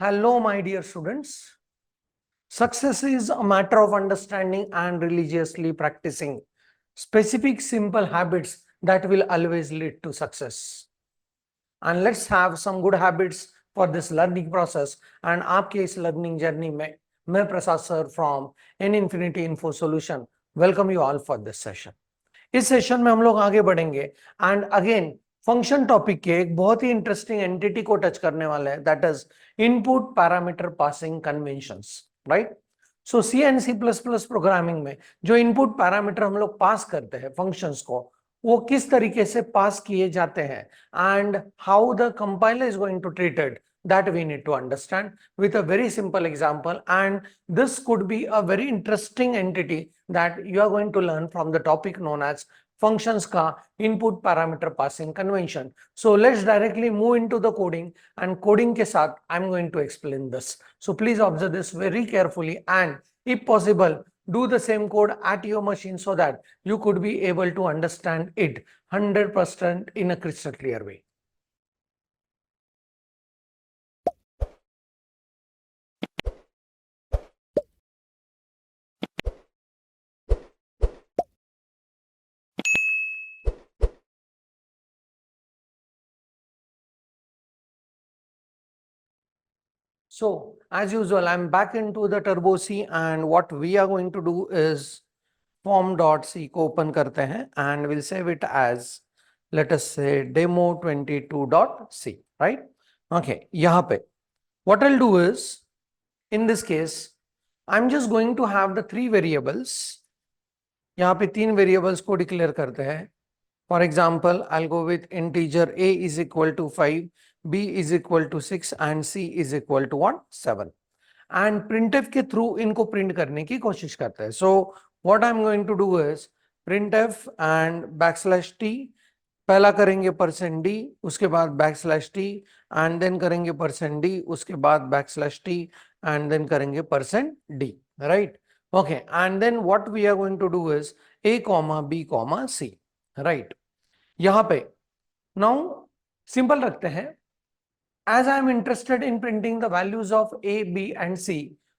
Hello, my dear students. Success is a matter of understanding and religiously practicing specific simple habits that will always lead to success. And let's have some good habits for this learning process. And आपके इस learning journey में मैं प्रसाद sir from N Infinity Info Solution welcome you all for this session. इस session में हम लोग आगे बढ़ेंगे एंड अगेन फंक्शन टॉपिक के एक बहुत ही इंटरेस्टिंग एंटिटी को टच करने वाले हैं, that is input parameter passing conventions, right? So C and C plus plus programming में जो इनपुट पैरामीटर हम लोग पास करते हैं फंक्शंस को, वो किस तरीके से पास किए जाते हैं and how the compiler is going to treat it, that we need to understand with a very simple example. And this could be a very interesting entity that you are going to learn from the topic known as functions ka input parameter passing convention. So let's directly move into the coding, and coding ke sath I'm going to explain this. So please observe this very carefully, and if possible do the same code at your machine so that you could be able to understand it 100% in a crystal clear way. So as usual, I'm back into the Turbo C, and what we are going to do is form.c को open करते हैं and we'll save it as, let us say, demo22.c, right? Okay, यहाँ पे what I'll do is, in this case, I'm just going to have the three variables. यहाँ पे तीन variables को declare करते हैं. For example, I'll go with integer a is equal to 5, b is equal to 6 and c is equal to 1, 7. And printf के through इनको print करने की कोशिश करते हैं. So what I'm going to do is printf and backslash t. पहला करेंगे %d, उसके बाद backslash t, and then करेंगे %d, उसके बाद backslash t, and then करेंगे %d, right? Okay, and then what we are going to do is a comma b comma c, right? यहाँ पे now simple रखते हैं. As I am interested in printing the values of a, b and c,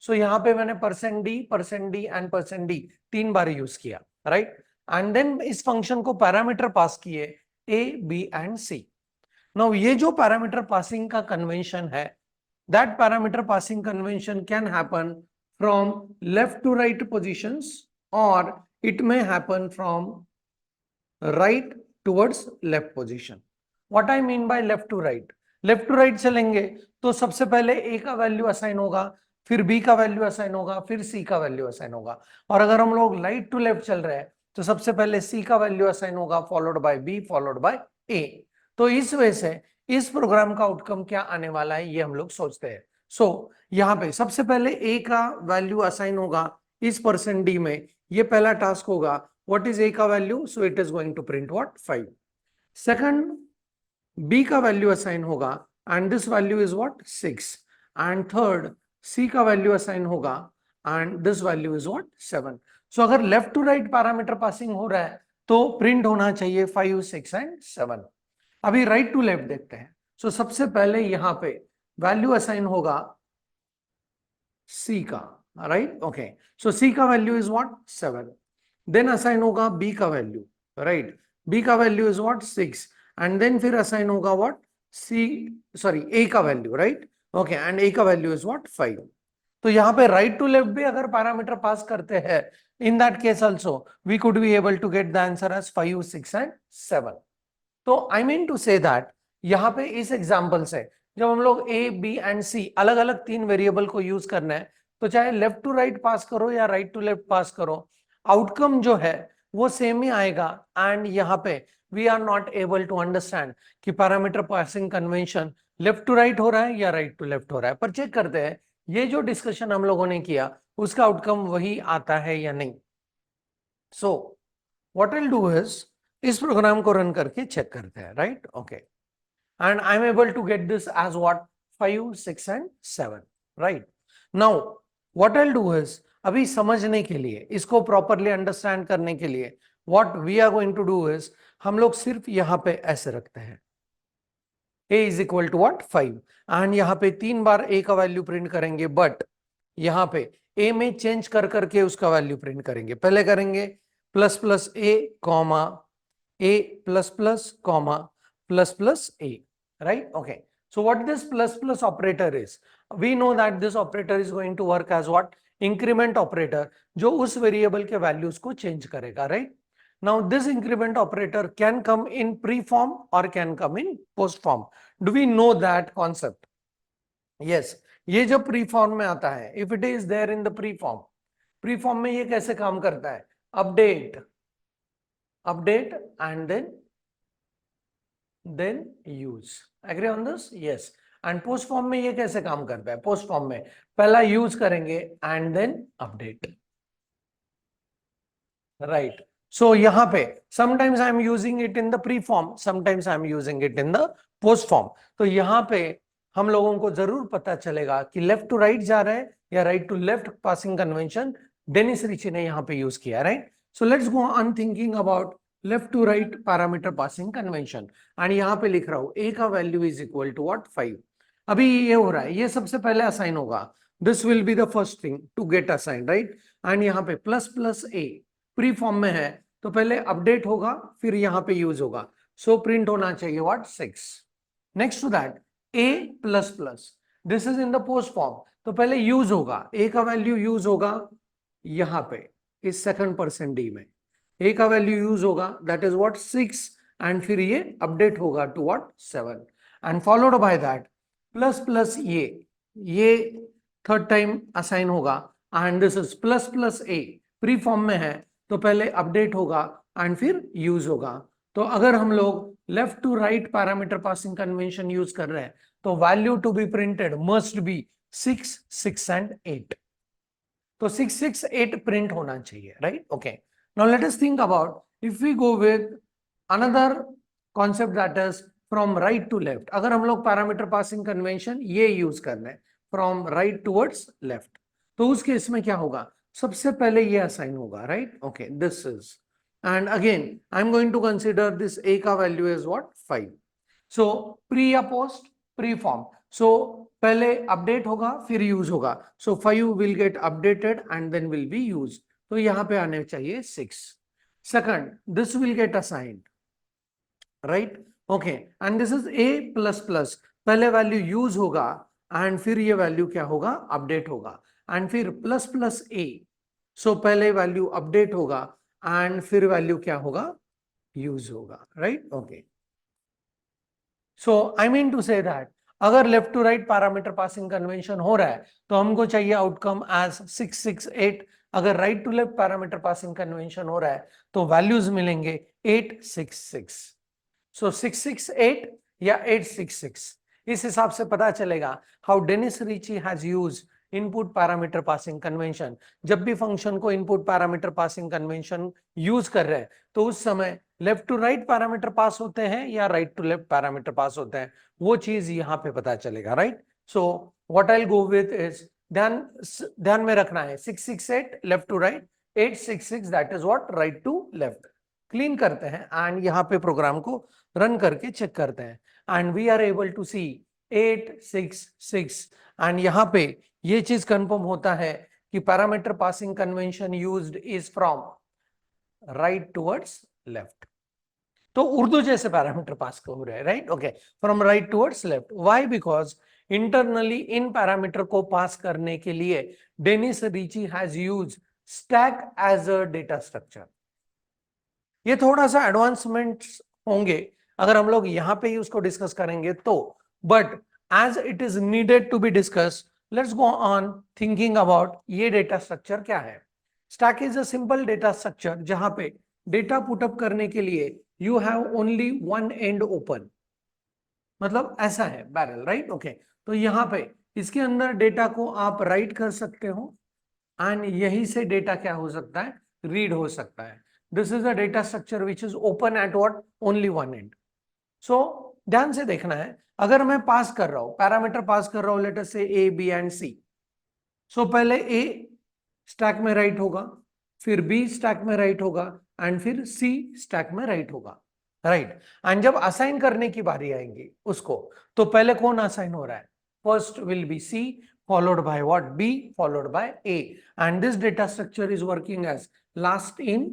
so यहाँ पे मैंने %d and %d तीन बार use किया, right? And then इस फंक्शन को पैरामीटर पास किए a, b and c. Now ये जो पैरामीटर पासिंग का कन्वेंशन है, that parameter passing convention can happen from left to right positions, or it may happen from right towards left position. What I mean by left to right, left to right चलेंगे तो सबसे पहले ए का value assign होगा, फिर B का value assign होगा, फिर सी का वैल्यू असाइन होगा. और अगर हम लोग राइट टू लेफ्ट चल रहे हैं तो सबसे पहले सी का वैल्यू असाइन होगा, followed by B, followed by A. तो इस वजह से इस प्रोग्राम का आउटकम क्या आने वाला है ये हम लोग सोचते हैं. सो यहाँ पे सबसे पहले ए का वैल्यू असाइन होगा इस %d में, ये पहला टास्क होगा. व्हाट इज ए का value? So it is going to print what? 5. Second, b का वैल्यू असाइन होगा and this value is what? 6. And third, c का वैल्यू असाइन होगा and this value is what? 7. So अगर left to right parameter passing हो रहा है तो print होना चाहिए 5, 6 एंड 7. अभी राइट टू लेफ्ट देखते हैं. सो सबसे पहले यहां पे वैल्यू असाइन होगा c का, राइट? ओके, सो c का value is what? 7. Then assign होगा b का वैल्यू, राइट? b का value is what? 6. And then फिर असाइन होगा व्हाट? a का value, right? Okay, and a का वैल्यू इज व्हाट? 5. तो यहाँ पे राइट टू लेफ्ट भी अगर पैरामीटर पास करते हैं, in that case also we could be able to get the answer as 5, 6 and 7. तो I mean to say that यहाँ पे इस एग्जांपल से जब हम लोग a, b एंड c अलग अलग तीन वेरिएबल को यूज करना है, तो चाहे लेफ्ट टू राइट पास करो या राइट टू लेफ्ट पास करो, आउटकम जो है वो सेम ही आएगा. एंड यहाँ पे we are not able to understand कि parameter passing convention left to right हो रहा है या राइट टू लेफ्ट हो रहा है. पर चेक करते हैं ये जो डिस्कशन हम लोगों ने किया उसका आउटकम वही आता है या नहीं. So what will do is इस प्रोग्राम को रन करके चेक करते हैं, right? Okay, and I am able to get this as what? 5, 6 and 7, right? Now what I will do is, अभी समझने के लिए, इसको प्रॉपरली अंडरस्टैंड करने के लिए what we are going to do is, हम लोग सिर्फ यहां पे ऐसे रखते हैं. a is equal to what 5 and यहाँ पे 3 बार a का वैल्यू प्रिंट करेंगे, बट यहाँ पे a में चेंज कर करके उसका वैल्यू प्रिंट करेंगे। पहले करेंगे plus plus a comma a plus plus comma plus plus a, right? Okay, so what this plus plus operator is, we know that this operator is going to work as what? Increment operator, जो उस variable के values को change करेगा, right? Now this increment operator can come in pre-form or can come in post-form. Do we know that concept? Yes, ये जो pre-form में आता है, if it is there in the pre-form, pre-form में ये कैसे काम करता है? Update, update and then use. Agree on this? Yes. And post form में ये कैसे काम करता है? पोस्ट फॉर्म में पहला यूज करेंगे एंड देन अपडेट, राइट? सो यहाँ पे sometimes I am using it in the pre form, sometimes I am using it in the post form. तो यहाँ पे हम लोगों को जरूर पता चलेगा कि लेफ्ट टू राइट जा रहा है या right to left passing convention Dennis Ritchie ने यहाँ पे यूज किया, right? So let's go on thinking about left to right parameter passing convention and यहाँ पे लिख रहा हूं a का value is equal to what 5। अभी ये हो रहा है, ये सबसे पहले असाइन होगा, this will be the first thing to get assign, right? And यहाँ पे plus plus a pre form में है तो पहले अपडेट होगा फिर यहाँ पे यूज होगा, सो प्रिंट होना चाहिए what 6। Next to that a plus plus, this is in the post form, तो पहले यूज होगा, a का वैल्यू यूज होगा यहाँ पे इस सेकंड परसेंट डी में, a का वैल्यू यूज होगा दैट इज व्हाट 6 एंड फिर ये अपडेट होगा to what 7 and followed by that plus plus ये थर्ड टाइम असाइन होगा and this is plus plus a pre form में है तो पहले अपडेट होगा एंड फिर यूज होगा। तो अगर हम लोग left to right parameter passing convention use कर रहे हैं तो value to be printed must be 6, 6 and 8, तो 6, 6, 8 प्रिंट होना चाहिए, right? Okay, now let us think about if we go with another concept that is from right to left। अगर हम लोग पैरामीटर पासिंग कन्वेंशन ये यूज कर रहे हैं from right towards left, तो उस केस में क्या होगा? सबसे पहले ये असाइन होगा, right? Okay, this is and again I am going to consider this a का value is what 5। So pre या पोस्ट? प्री फॉर्म, सो पहले अपडेट होगा फिर यूज होगा, so 5 will get updated and then will be use, तो यहां पे आने चाहिए 6। Second, this will get assigned, right? Okay, and this is a plus plus, पहले वैल्यू यूज होगा एंड फिर ये वैल्यू क्या होगा? अपडेट होगा एंड फिर प्लस प्लस a, सो पहले वैल्यू अपडेट होगा एंड फिर वैल्यू क्या होगा? यूज होगा, right? Okay, so I mean to say that अगर left to right parameter passing convention हो रहा है तो हमको चाहिए आउटकम एज 6, 6, 8। अगर right to left parameter passing convention हो रहा है तो वैल्यूज मिलेंगे 8, 6, 6। सो 6, 6, 8 या 8, 6, 6, इस हिसाब से पता चलेगा how Dennis Ritchie has use input parameter passing convention. जब भी फंक्शन को input parameter passing convention use कर रहे हैं तो उस समय left to right parameter pass होते हैं या right to left parameter pass होते हैं, वो चीज यहाँ पे पता चलेगा, right? So what I will go with is, ध्यान में रखना है 6, 6, 8 left to right, 8, 6, 6 that is what right to left. Clean करते हैं एंड यहाँ पे प्रोग्राम को रन करके चेक करते हैं and we are able to see 8, 6, 6 and यहाँ पे ये चीज कंफर्म होता है कि parameter passing convention used is from right towards left, तो उर्दू जैसे पैरामीटर पास हो रहे हैं, right? Okay, from right towards left, why? Because internally इन पैरामीटर को पास करने के लिए Dennis Ritchie has use stack as a data structure. ये थोड़ा सा एडवांसमेंट्स होंगे अगर हम लोग यहाँ पे ही उसको डिस्कस करेंगे तो, but as it is needed to be discuss, let's go on thinking about ये डेटा स्ट्रक्चर क्या है। Stack is a simple data structure जहां पे डेटा पुटअप करने के लिए you have only one end open, मतलब ऐसा है बैरल, राइट? ओके, तो यहाँ पे इसके अंदर डेटा को आप राइट कर सकते हो एंड यहीं से डेटा क्या हो सकता है? रीड हो सकता है। This is a data structure which is open at what? Only one end. So ध्यान से देखना है, अगर मैं पास कर रहा हूं पैरामीटर पास कर रहा हूं लेट अस से ए बी एंड सी, सो पहले ए स्टैक में राइट होगा, फिर बी स्टैक में राइट होगा एंड फिर सी स्टैक में राइट होगा, राइट। एंड जब असाइन करने की बारी आएगी उसको, तो पहले कौन असाइन हो रहा है? First will be c, followed by what? B, followed by A. And this data structure is working as last in,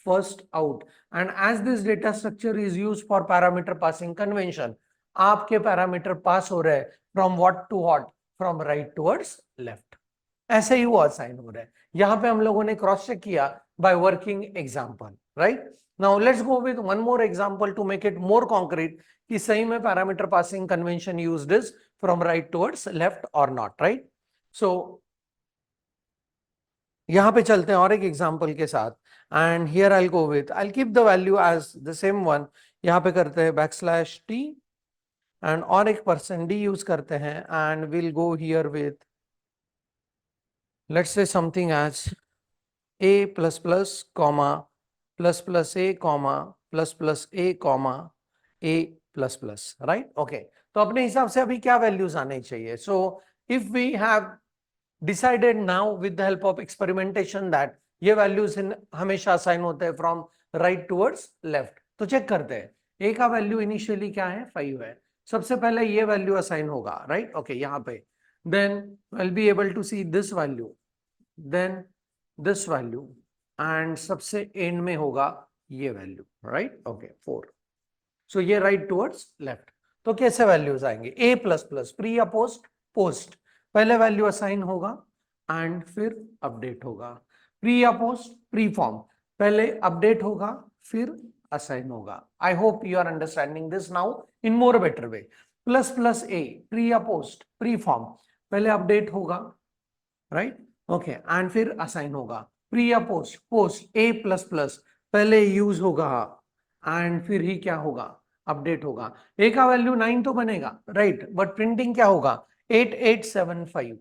first out. And as this data structure is used for parameter passing convention, आपके parameter pass हो रहे हैं from what to what, from right towards left. ऐसे ही वो assign हो रहे हैं। यहां पे हम लोगों ने क्रॉस चेक किया by working example, right. Now let's go with one more example to make it more concrete कि सही में parameter passing convention used is from right towards left और नॉट, राइट। सो यहां पे चलते हैं और एक एग्जांपल के साथ। And here I will go with, I will keep the value as the same one. यहां पे करते हैं \t एंड और एक %d यूज करते हैं and will go here with, let's say something as a plus plus comma plus plus a comma plus plus a comma a plus plus, right? Okay, तो अपने हिसाब से अभी क्या वैल्यूज आने चाहिए? So if we have decided now with the help of experimentation that ये values हमेशा असाइन होते हैं फ्रॉम राइट टुवर्ड्स लेफ्ट, तो चेक करते हैं। a का वैल्यू इनिशियली क्या है? 5 है। सबसे पहले ये वैल्यू असाइन होगा, राइट? ओके, यहाँ पे then will be able to see this value, then this value and सबसे एंड में होगा ये वैल्यू, राइट? ओके, 4। सो ये राइट टुवर्ड्स लेफ्ट। तो कैसे वैल्यूज आएंगे? a प्लस प्लस प्री या पोस्ट? पोस्ट। पहले वैल्यू असाइन होगा एंड फिर अपडेट होगा। प्री या पोस्ट? Pre form. पहले अपडेट होगा फिर असाइन होगा। I hope you are understanding this now in more better way. Plus plus a, pre या पोस्ट? Pre form. पहले अपडेट होगा, राइट? ओके, एंड फिर असाइन होगा। प्री या post? Post. a plus plus पहले यूज होगा and फिर ही क्या होगा? अपडेट होगा। a का वैल्यू 9 तो बनेगा, राइट? बट प्रिंटिंग क्या होगा? 8875।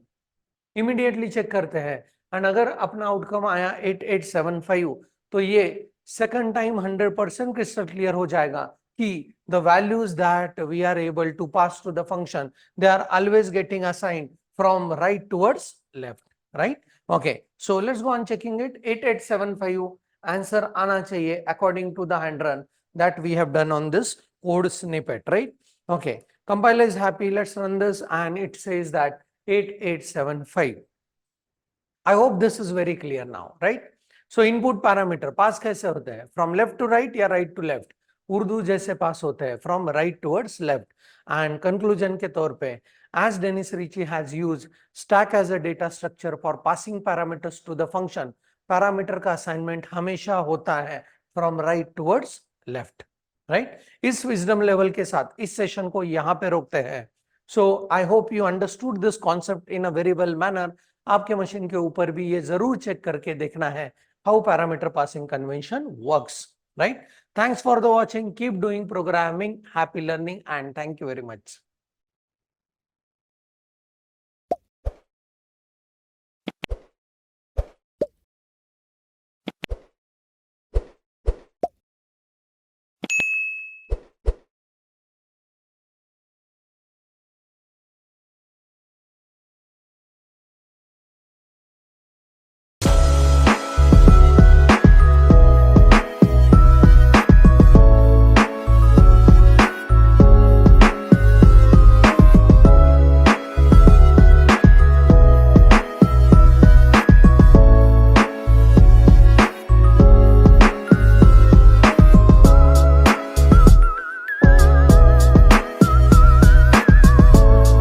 इमीडिएटली चेक करते हैं एंड अगर अपना आउटकम आया 8875, तो ये सेकंड टाइम 100% क्रिस्टल क्लियर हो जाएगा कि the values that we are able to pass to the function, they are always getting assigned from right towards left, right? Okay, so let's go on checking it. 8875 answer आना चाहिए according to the hand run that we have done on this code snippet, right? Okay, compiler is happy. Let's run this and it says that 8875. I hope this is very clear now, right? So input parameter pass कैसे होते हैं? From left to right या right to left? Urdu जैसे पास होते हैं from right towards left. And conclusion के तौर पे, as Dennis Ritchie has used stack as a data structure for passing parameters to the function, parameter का assignment हमेशा होता है from right towards left, right? इस wisdom level के साथ इस session को यहाँ पे रोकते हैं। So I hope you understood this concept in a very well manner. आपके मशीन के ऊपर भी ये जरूर चेक करके देखना है how parameter passing convention works, right? Thanks for the watching. Keep doing programming. Happy learning and thank you very much.